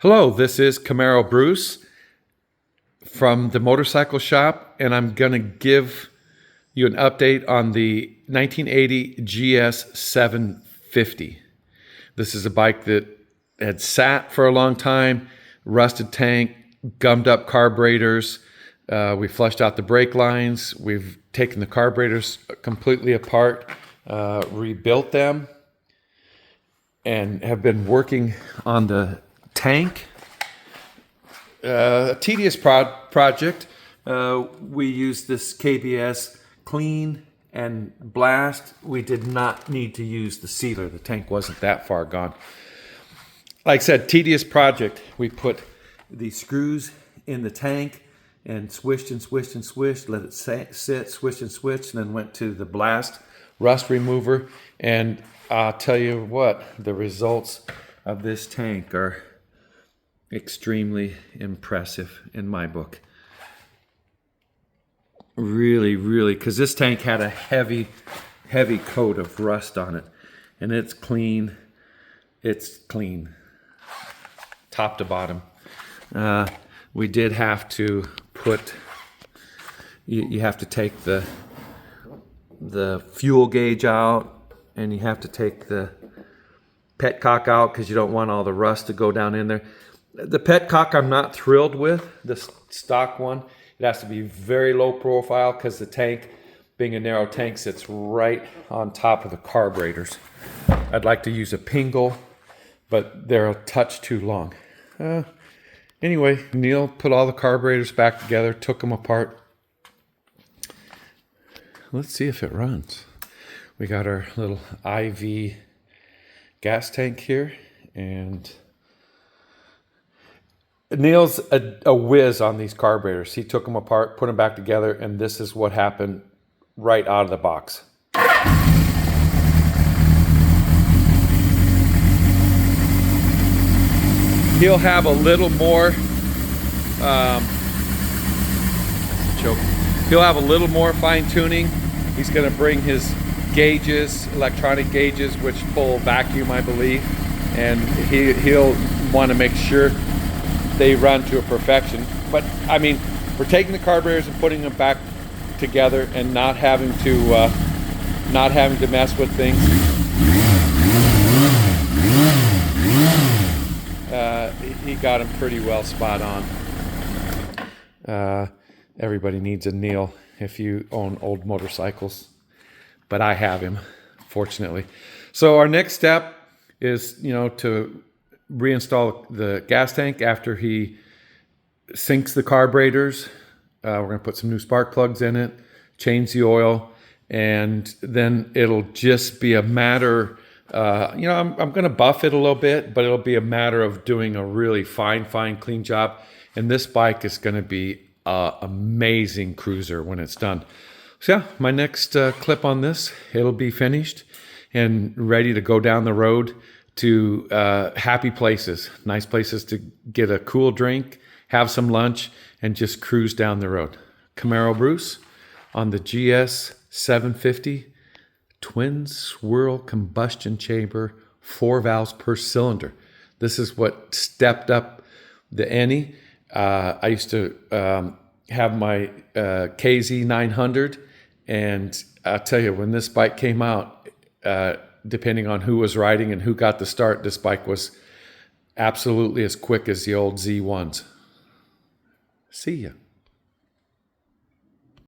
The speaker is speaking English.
Hello, this is Camaro Bruce from the motorcycle shop, and I'm going to give you an update on the 1980 GS750. This is a bike that had sat for a long time, rusted tank, gummed up carburetors. We flushed out the brake lines. We've taken the carburetors completely apart, rebuilt them, and have been working on the tank. A tedious project. We used this KBS clean and blast. We did not need to use the sealer. The tank wasn't that far gone. Like I said, tedious project. We put the screws in the tank and swished and swished and swished, let it sit, swished and swished, and then went to the blast rust remover. And I'll tell you what, the results of this tank are extremely impressive in my book. Really, because this tank had a heavy coat of rust on it, and it's clean. It's clean, top to bottom. We did have to put. You have to take the fuel gauge out, and you have to take the petcock out because you don't want all the rust to go down in there. The petcock I'm not thrilled with, the stock one. It has to be very low profile because the tank, being a narrow tank, sits right on top of the carburetors. I'd like to use a Pingle, but they're a touch too long. Anyway, Neil put all the carburetors back together, took them apart. Let's see if it runs. We got our little IV gas tank here, and Neil's a whiz on these carburetors. He took them apart, put them back together, and this is what happened right out of the box. He'll have a little more, he'll have a little more fine tuning. He's going to bring his gauges, electronic gauges, which pull vacuum, I believe, and he'll want to make sure they run to a perfection. But I mean, we're taking the carburetors and putting them back together and not having to mess with things. He got them pretty well spot on. Everybody needs a Neil if you own old motorcycles, but I have him, fortunately. So our next step is, to reinstall the gas tank after he sinks the carburetors. We're going to put some new spark plugs in it, change the oil, and then it'll just be a matter, I'm going to buff it a little bit, but it'll be a matter of doing a really fine, clean job. And this bike is going to be an amazing cruiser when it's done. So yeah, my next clip on this, it'll be finished and ready to go down the road to happy places, nice places to get a cool drink, have some lunch, and just cruise down the road. Camaro Bruce on the GS750 twin swirl combustion chamber, 4 valves per cylinder. This is what stepped up the Any. I used to have my KZ900, and I'll tell you, when this bike came out, depending on who was riding and who got the start, this bike was absolutely as quick as the old Z1s. See ya.